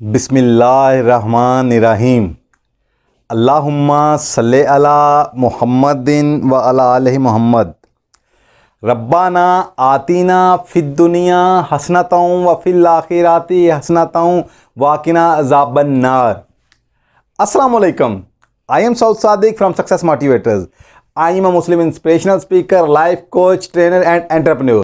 बिस्मिल्लाहिर्रहमानिर्रहीम। अल्लाहुम्मा सल्ले अला मुहम्मदिन व अला आलि मुहम्मद। रब्बाना आतीना फिद दुनिया हसनतौ व फिल आखिराति हसनतौ वाकिना अज़ाबन नार। अस्सलामु अलैकुम। I am Saud Sadiq from Success Motivators. I am a Muslim inspirational speaker, life coach, trainer and entrepreneur.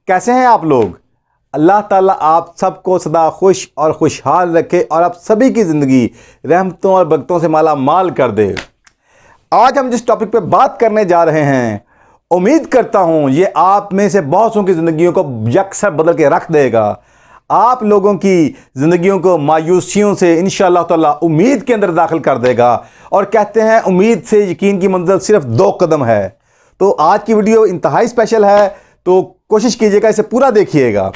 कैसे हैं आप लोग? अल्लाह ताला आप सबको सदा खुश और खुशहाल रखे और आप सभी की ज़िंदगी रहमतों और बरकतों से माला माल कर दे। आज हम जिस टॉपिक पे बात करने जा रहे हैं, उम्मीद करता हूँ ये आप में से बहुतों की ज़िंदगियों को यकसर बदल के रख देगा। आप लोगों की ज़िंदगियों को मायूसियों से इंशाअल्लाह ताला उम्मीद के अंदर दाखिल कर देगा। और कहते हैं उम्मीद से यकीन की मंजिल सिर्फ 2 कदम है। तो आज की वीडियो इंतहाई स्पेशल है, तो कोशिश कीजिएगा इसे पूरा देखिएगा।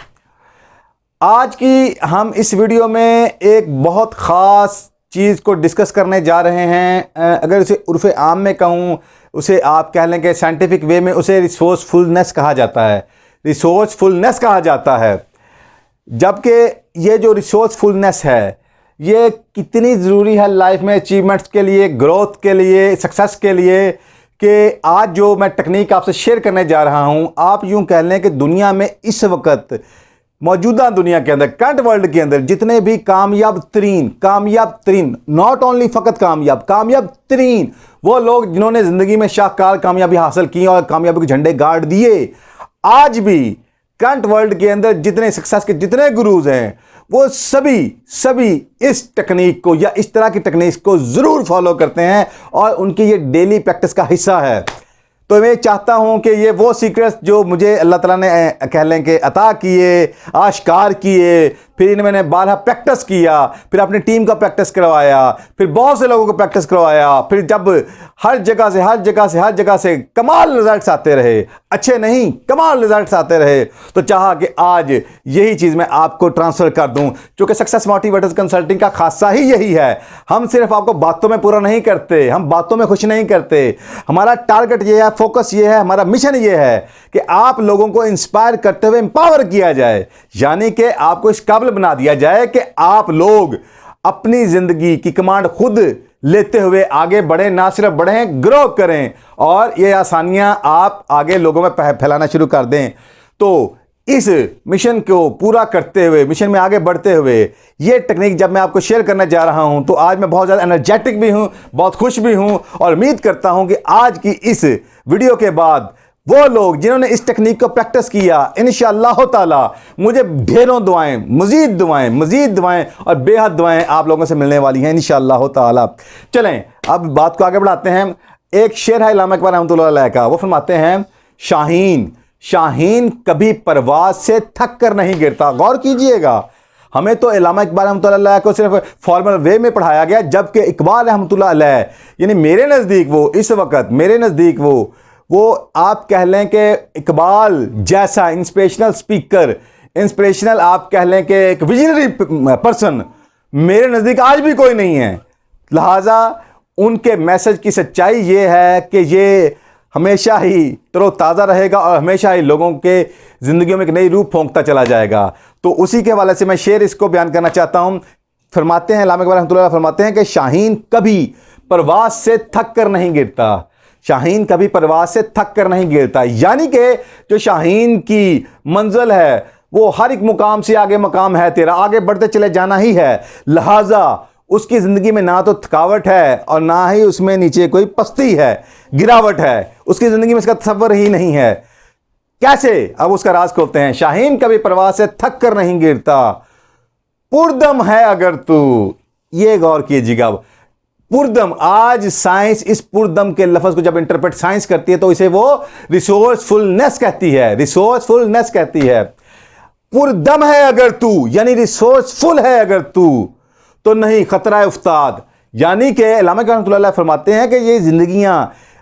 आज की हम इस वीडियो में एक बहुत ख़ास चीज़ को डिस्कस करने जा रहे हैं। अगर उसे उर्फ़े आम में कहूँ, उसे आप कह लें कि साइंटिफिक वे में उसे रिसोर्सफुलनेस कहा जाता है। रिसोर्सफुलनेस कहा जाता है। जबकि ये जो रिसोर्सफुलनेस है, ये कितनी ज़रूरी है लाइफ में अचीवमेंट्स के लिए, ग्रोथ के लिए, सक्सेस के लिए, कि आज जो मैं टेक्निक आपसे शेयर करने जा रहा हूं, आप यूं कह लें कि दुनिया में इस वक्त मौजूदा दुनिया के अंदर, करंट वर्ल्ड के अंदर जितने भी कामयाब तरीन, नॉट ओनली फ़कत कामयाब तरीन वो लोग जिन्होंने ज़िंदगी में शाहकार कामयाबी हासिल की और कामयाबी के झंडे गाड़ दिए, आज भी करंट वर्ल्ड के अंदर जितने सक्सेस के जितने गुरुज हैं, वो सभी इस टेक्निक को या इस तरह की टेक्निक्स को ज़रूर फॉलो करते हैं और उनकी ये डेली प्रैक्टिस का हिस्सा है। तो मैं चाहता हूं कि ये वो सीक्रेट्स जो मुझे अल्लाह ताला ने कह लें कि अता किए, आश्कार किए, फिर इन्हें मैंने बारहा प्रैक्टिस किया, फिर अपनी टीम का प्रैक्टिस करवाया, फिर बहुत से लोगों को प्रैक्टिस करवाया, फिर जब हर जगह से कमाल रिजल्ट्स आते रहे, अच्छे नहीं कमाल रिजल्ट्स आते रहे, तो चाहा कि आज यही चीज़ मैं आपको ट्रांसफ़र कर दूं। क्योंकि सक्सेस मोटिवेटर्स कंसल्टिंग का खासा ही यही है। हम सिर्फ आपको बातों में पूरा नहीं करते, हम बातों में खुश नहीं करते। हमारा टारगेट ये है, फोकस ये है, हमारा मिशन ये है कि आप लोगों को इंस्पायर करते हुए एम्पावर किया जाए, यानी कि आपको इस काबिल बना दिया जाए कि आप लोग अपनी जिंदगी की कमांड खुद लेते हुए आगे बढ़ें, ना सिर्फ बढ़ें, ग्रो करें और ये आसानियां आप आगे लोगों में फैलाना शुरू कर दें। तो इस मिशन को पूरा करते हुए, मिशन में आगे बढ़ते हुए, ये टेक्निक जब मैं आपको शेयर करने जा रहा हूं, तो आज मैं बहुत ज़्यादा एनर्जेटिक भी हूं, बहुत खुश भी हूं और उम्मीद करता हूं कि आज की इस वीडियो के बाद वो लोग जिन्होंने इस टेक्निक को प्रैक्टिस किया, इंशाअल्लाह ताला मुझे ढेरों दुआएं, मजीद दुआएं और बेहद दुआएं आप लोगों से मिलने वाली हैं इंशाअल्लाह ताला। चलें अब बात को आगे बढ़ाते हैं। एक शेर है इल्लामा इक़बाल रहमतुल्लाह अलैह का, वो फरमाते हैं, शाहीन कभी परवाज़ से थक कर नहीं गिरता। गौर कीजिएगा, हमें तो इल्लामा इक़बाल रहमतुल्लाह अलैह को सिर्फ फॉर्मल वे में पढ़ाया गया, जबकि इक़बाल रहमतुल्लाह अलैह यानी मेरे नज़दीक वो इस वक्त मेरे नज़दीक वो आप कह लें कि इकबाल जैसा इंस्पिरेशनल स्पीकर, इंस्पिरेशनल आप कह लें कि एक विजनरी पर्सन मेरे नज़दीक आज भी कोई नहीं है। लिहाजा उनके मैसेज की सच्चाई ये है कि ये हमेशा ही तरोताज़ा रहेगा और हमेशा ही लोगों के ज़िंदगियों में एक नई रूह फूंकता चला जाएगा। तो उसी के हवाले से मैं शेर इसको बयान करना चाहता हूँ। फरमाते हैं इल्लामा इक़बाल रहमतुल्लाह फरमाते हैं कि शाहीन कभी परवाज़ से थक कर नहीं गिरता। शाहीन कभी परवाज़ से थक कर नहीं गिरता, यानी कि जो शाहीन की मंजिल है वो हर एक मुकाम से आगे मकाम है तेरा, आगे बढ़ते चले जाना ही है। लिहाजा उसकी ज़िंदगी में ना तो थकावट है और ना ही उसमें नीचे कोई पस्ती है, गिरावट है। उसकी ज़िंदगी में इसका तसव्वुर ही नहीं है। कैसे? अब उसका राज खोलते हैं। शाहीन कभी परवाज़ से थक कर नहीं गिरता, पुरदम है अगर तू। ये गौर कीजिएगा, पुरदम। आज साइंस इस पुरदम के लफ्ज़ को जब इंटरप्रेट साइंस करती है तो इसे वो रिसोर्सफुलनेस कहती है। पुरदम है अगर तू, यानी रिसोर्सफुल है अगर तू, तो नहीं खतरा उस्ताद। यानी कि अल्लामा इकबाल रहमतुल्लाह फरमाते हैं कि ये ज़िंदगियाँ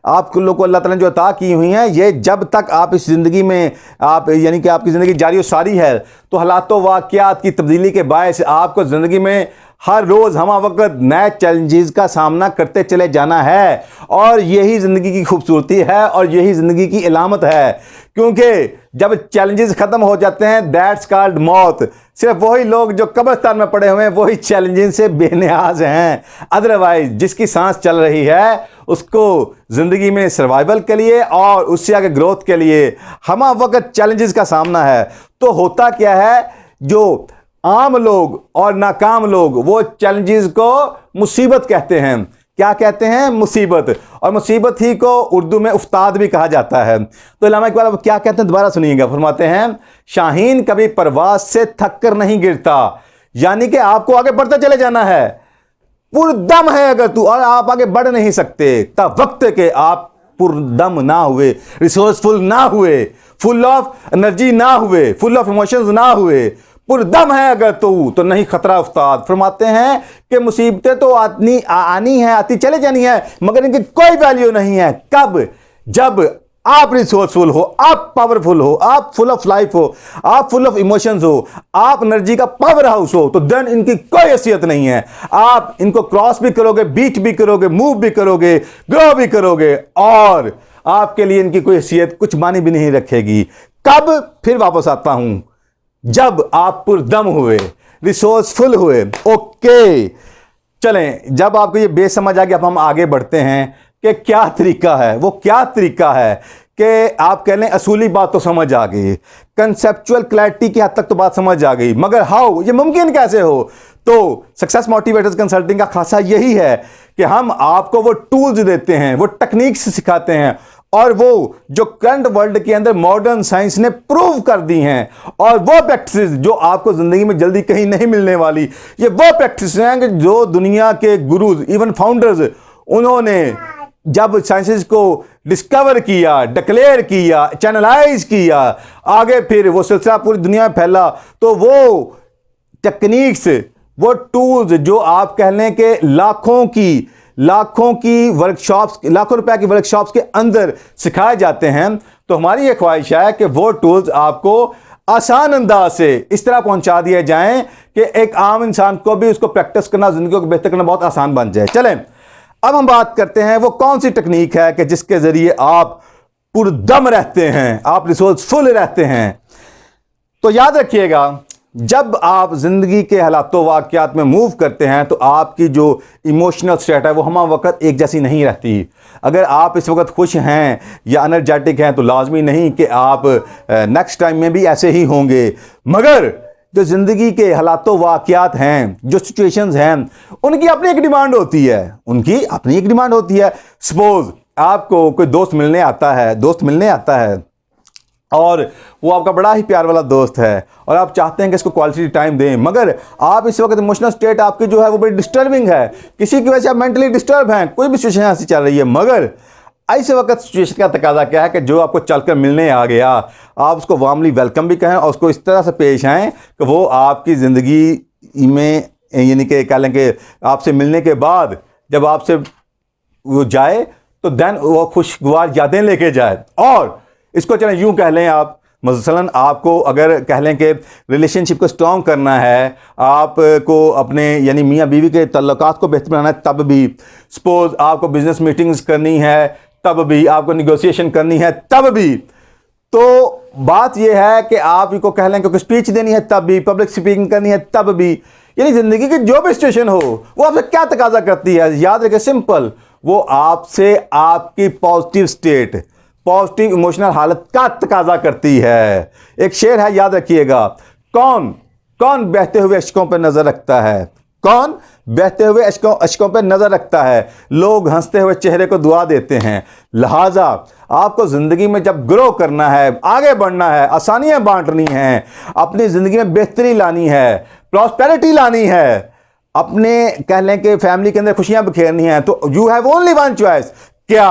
आप लोगों को अल्लाह ताला ने जो अता की हुई हैं, ये जब तक आप इस ज़िंदगी में आप यानी कि आपकी ज़िंदगी जारी और सारी है, तो हालात वाक़यात की तब्दीली के बायस आपको ज़िंदगी में हर रोज़ हमा वक्त नए चैलेंजेस का सामना करते चले जाना है। और यही ज़िंदगी की खूबसूरती है और यही ज़िंदगी की इलामत है, क्योंकि जब चैलेंजेस ख़त्म हो जाते हैं, दैट्स कॉल्ड मौत। सिर्फ वही लोग जो कब्रिस्तान में पड़े हुए हैं वही चैलेंजेस से बेनियाज हैं। अदरवाइज जिसकी सांस चल रही है उसको ज़िंदगी में सर्वाइवल के लिए और उससे आगे ग्रोथ के लिए हमा वक्त चैलेंजेस का सामना है। तो होता क्या है, जो आम लोग और नाकाम लोग वो चैलेंजेस को मुसीबत कहते हैं। क्या कहते हैं? मुसीबत। और मुसीबत ही को उर्दू में उस्ताद भी कहा जाता है। तो अल्लामा इकबाल अब क्या कहते हैं, दोबारा सुनिएगा। फरमाते हैं, शाहीन कभी परवाज से थक कर नहीं गिरता। यानी कि आपको आगे बढ़ते चले जाना है, पुरदम है अगर तू, और आप आगे बढ़ नहीं सकते तब वक्त के आप पुरदम ना हुए, रिसोर्सफुल ना हुए, फुल ऑफ एनर्जी ना हुए, फुल ऑफ इमोशंस ना हुए, पुरदम है अगर तो नहीं खतरा उस्ताद। फरमाते हैं कि मुसीबतें तो आनी है, आती चले जानी है, मगर इनकी कोई वैल्यू नहीं है। कब? जब आप रिसोर्सफुल हो, आप पावरफुल हो, आप फुल ऑफ लाइफ हो, आप फुल ऑफ इमोशंस हो, आप एनर्जी का पावर हाउस हो, तो देन इनकी कोई हैसियत नहीं है। आप इनको क्रॉस भी करोगे, बीट भी करोगे, मूव भी करोगे, ग्रो भी करोगे, और आपके लिए इनकी कोई हैसियत कुछ मानी भी नहीं रखेगी। कब? फिर वापस आता हूं, जब आप पुरदम हुए, रिसोर्सफुल हुए। ओके, चलें, जब आपको ये बेस समझ आ गया, अब हम आगे बढ़ते हैं कि क्या तरीका है। वो क्या तरीका है कि आप कह लें असूली बात तो समझ आ गई, कंसेप्चुअल क्लैरिटी की हद तक तो बात समझ आ गई, मगर हाउ, ये मुमकिन कैसे हो? तो सक्सेस मोटिवेटर्स कंसल्टिंग का खासा यही है कि हम आपको वो टूल्स देते हैं, वो टेक्निक्स सिखाते हैं, और वो जो करंट वर्ल्ड के अंदर मॉडर्न साइंस ने प्रूव कर दी हैं, और वो प्रैक्टिस जो आपको जिंदगी में जल्दी कहीं नहीं मिलने वाली, ये वो प्रैक्टिस हैं कि जो दुनिया के गुरुज, इवन फाउंडर्स, उन्होंने जब साइंसेस को डिस्कवर किया, डिक्लेयर किया, चैनलाइज किया, आगे फिर वो सिलसिला पूरी दुनिया में फैला, तो वो टेक्निक्स, वो टूल्स जो आप कह लें कि लाखों की वर्कशॉप्स, लाखों रुपए की वर्कशॉप्स के अंदर सिखाए जाते हैं, तो हमारी ये ख्वाहिश है कि वो टूल्स आपको आसान अंदाज से इस तरह पहुंचा दिए जाएं कि एक आम इंसान को भी उसको प्रैक्टिस करना, जिंदगी को बेहतर करना बहुत आसान बन जाए। चलें, अब हम बात करते हैं वो कौन सी टेक्निक है कि जिसके जरिए आप पुरदम रहते हैं, आप रिसोर्सफुल रहते हैं। तो याद रखिएगा, जब आप जिंदगी के हालातों वाक़यात में मूव करते हैं तो आपकी जो इमोशनल स्टेट है वो हमा वक्त एक जैसी नहीं रहती। अगर आप इस वक्त खुश हैं या एनर्जेटिक हैं तो लाजमी नहीं कि आप नेक्स्ट टाइम में भी ऐसे ही होंगे, मगर जो ज़िंदगी के हालातों वाक़यात हैं, जो सिचुएशंस हैं, उनकी अपनी एक डिमांड होती है, उनकी अपनी एक डिमांड होती है। सपोज़ आपको कोई दोस्त मिलने आता है और वो आपका बड़ा ही प्यार वाला दोस्त है और आप चाहते हैं कि इसको क्वालिटी टाइम दें, मगर आप इस वक्त इमोशनल स्टेट आपकी जो है वो बड़ी डिस्टर्बिंग है, किसी की वजह से आप मेंटली डिस्टर्ब हैं, कोई भी सिचुएशन ऐसी चल रही है, मगर ऐसे वक्त सिचुएशन का तकाजा क्या है कि जो आपको चलकर मिलने आ गया, आप उसको वार्मली वेलकम भी कहें और उसको इस तरह से पेश आएँ कि वो आपकी ज़िंदगी में, यानी कि कह लें कि आपसे मिलने के बाद जब आपसे वो जाए तो देन वो खुशगवार यादें लेके जाए। और इसको चलें यूँ कह लें, आप मसलन आपको अगर कह लें कि रिलेशनशिप को स्ट्रॉन्ग करना है, आपको अपने यानी मियाँ बीवी के तल्लुकात को बेहतर बनाना है, तब भी सपोज़ आपको बिजनेस मीटिंग्स करनी है, तब भी आपको निगोशिएशन करनी है, तब भी, तो बात यह है कि आप इनको कह लें कि स्पीच देनी है, तब भी पब्लिक स्पीकिंग करनी है, तब भी, यानी ज़िंदगी की जो भी सिचुएशन हो वो आपसे क्या तकाजा करती है, याद रखें सिंपल, वो आपसे आपकी पॉजिटिव स्टेट, पॉजिटिव इमोशनल हालत का तकाजा करती है। एक शेर है, याद रखिएगा, कौन कौन बहते हुए अश्कों पर नजर रखता है, कौन बहते हुए अश्कों पर नजर रखता है, लोग हंसते हुए चेहरे को दुआ देते हैं। लिहाजा आपको जिंदगी में जब ग्रो करना है, आगे बढ़ना है, आसानियां बांटनी हैं, अपनी जिंदगी में बेहतरी लानी है, प्रॉस्पेरिटी लानी है, अपने कह लें कि फैमिली के अंदर खुशियां बिखेरनी है, तो you have only one choice. क्या?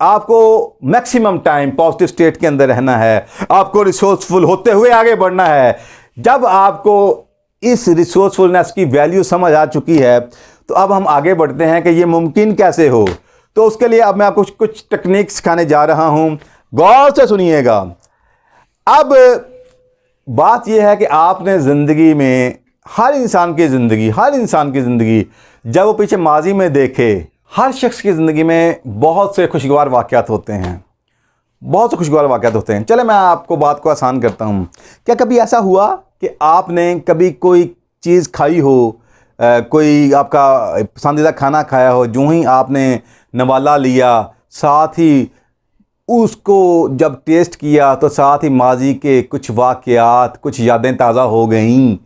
आपको मैक्सिमम टाइम पॉजिटिव स्टेट के अंदर रहना है, आपको रिसोर्सफुल होते हुए आगे बढ़ना है। जब आपको इस रिसोर्सफुलनेस की वैल्यू समझ आ चुकी है, तो अब हम आगे बढ़ते हैं कि ये मुमकिन कैसे हो। तो उसके लिए अब मैं आपको कुछ टेक्निक सिखाने जा रहा हूं, गौर से सुनिएगा। अब बात यह है कि आपने ज़िंदगी में हर इंसान की ज़िंदगी जब वो पीछे माजी में देखे, हर शख्स की ज़िंदगी में बहुत से खुशगवार वाक़यात होते हैं। चले मैं आपको बात को आसान करता हूँ। क्या कभी ऐसा हुआ कि आपने कभी कोई चीज़ खाई हो, कोई आपका पसंदीदा खाना खाया हो, जो ही आपने नवाला लिया, साथ ही उसको जब टेस्ट किया तो साथ ही माजी के कुछ वाक़यात, कुछ यादें ताज़ा हो गईं।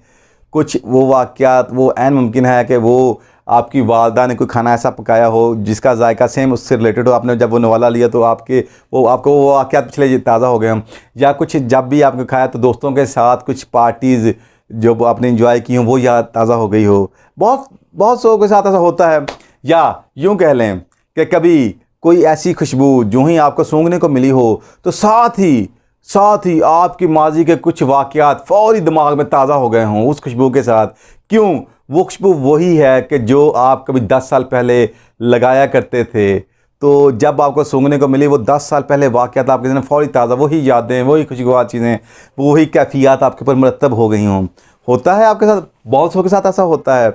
कुछ वो वाक़यात, वो ऐन मुमकिन है कि वो आपकी वालदा ने कोई खाना ऐसा पकाया हो जिसका जायका सेम उससे रिलेटेड हो, आपने जब वो नवाला लिया तो आपको वो वाक़यात पिछले ताज़ा हो गए हों। या कुछ जब भी आपने खाया तो दोस्तों के साथ कुछ पार्टीज़ जो आपने इंजॉय की हों वो याद ताज़ा हो गई हो। बहुत लोगों के साथ ऐसा होता है। या यूँ कह लें कि कभी कोई ऐसी खुशबू जो ही आपको सूंघने को मिली हो तो साथ ही आपकी माजी के कुछ वाक़यात फ़ौरी दिमाग में ताज़ा हो गए हों उस खुशबू के साथ। क्यों? वो खुशबू वही है कि जो आप कभी 10 साल पहले लगाया करते थे, तो जब आपको सूंघने को मिली वो 10 साल पहले वाक़यात आपके ज़हन में फ़ौरी ताज़ा, वही यादें, वही खुशगवार चीज़ें, वही कैफ़ियत आपके ऊपर मरतब हो गई हों। होता है आपके साथ, बहुत लोगों के साथ ऐसा होता है।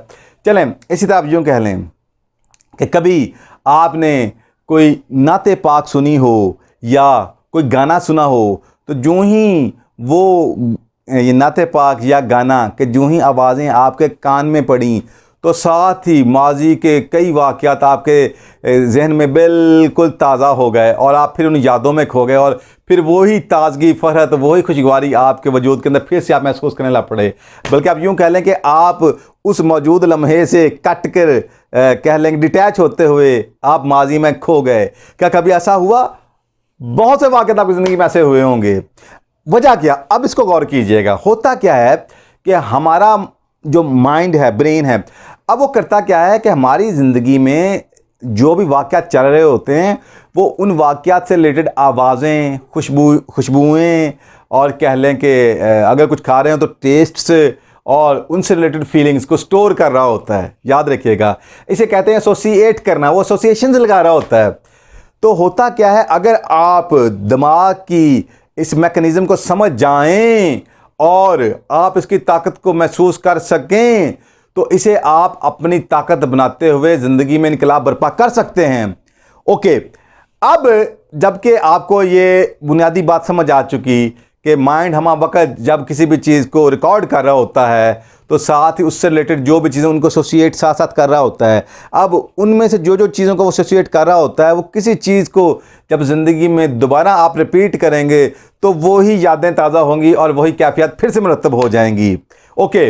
चलें इसी तरह आप यूँ कह लें कि कभी आपने कोई नाते पाक सुनी हो या कोई गाना सुना हो, तो जो ही वो ये नाते पाक या गाना कि जो ही आवाज़ें आपके कान में पड़ी तो साथ ही माजी के कई वाक़यात आपके जहन में बिल्कुल ताज़ा हो गए और आप फिर उन यादों में खो गए और फिर वही ताज़गी, फ़रहत, वही खुशगवारी आपके वजूद के अंदर फिर से आप महसूस करने लग पड़े। बल्कि आप यूँ कह लें कि आप उस मौजूद लम्हे से कट कर कह लें डिटैच होते हुए आप माजी में खो गए। क्या कभी ऐसा हुआ? बहुत से वाक़यात आपकी ज़िंदगी में ऐसे हुए होंगे। वजह क्या? अब इसको गौर कीजिएगा। होता क्या है कि हमारा जो माइंड है, ब्रेन है, अब वो करता क्या है कि हमारी ज़िंदगी में जो भी वाक़यात चल रहे होते हैं वो उन वाक़यात से रिलेटेड आवाज़ें, खुशबुएँ और कह लें कि अगर कुछ खा रहे हैं तो टेस्ट्स और उनसे रिलेटेड फीलिंग्स को स्टोर कर रहा होता है। याद रखिएगा, इसे कहते हैं एसोसिएट करना, वो एसोसिएशंस लगा रहा होता है। तो होता क्या है, अगर आप दिमाग की इस मैकेनिज़्म को समझ जाएं और आप इसकी ताकत को महसूस कर सकें तो इसे आप अपनी ताकत बनाते हुए ज़िंदगी में इनकलाब बर्पा कर सकते हैं। ओके, अब जबकि आपको ये बुनियादी बात समझ आ चुकी कि माइंड हम वक्त जब किसी भी चीज़ को रिकॉर्ड कर रहा होता है तो साथ ही उससे रिलेटेड जो भी चीज़ें उनको एसोसिएट साथ कर रहा होता है। अब उनमें से जो चीज़ों को वो एसोसिएट कर रहा होता है वो किसी चीज़ को जब ज़िंदगी में दोबारा आप रिपीट करेंगे तो वही यादें ताज़ा होंगी और वही कैफियत फिर से मरतब हो जाएंगी। ओके,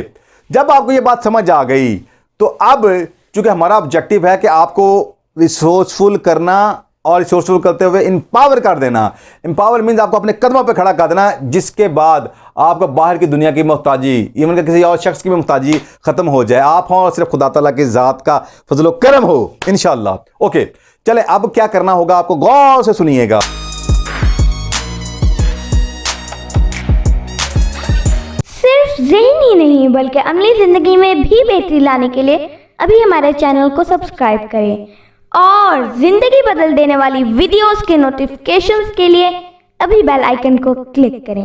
जब आपको ये बात समझ आ गई तो अब चूँकि हमारा ऑब्जेक्टिव है कि आपको रिसोर्सफुल करना और रिसोर्सफुल करते हुए एम्पावर कर देना। एम्पावर मीन्स आपको अपने कदमों पे खड़ा कर देना, जिसके बाद आपको बाहर की दुनिया की मोहताजी, इवन कि किसी और शख्स की भी मोहताजी ख़त्म हो जाए। आप हों और सिर्फ खुदा ताला की ज़ात का फजल व करम हो इंशाअल्लाह। ओके, चले अब क्या करना होगा आपको, गौर से सुनिएगा। सिर्फ ज़हनी नहीं बल्कि अमली ज़िंदगी में भी बेहतरी लाने के लिए अभी हमारे चैनल को सब्सक्राइब करें और ज़िंदगी बदल देने वाली वीडियोस के नोटिफिकेशंस के लिए अभी बेल आइकन को क्लिक करें।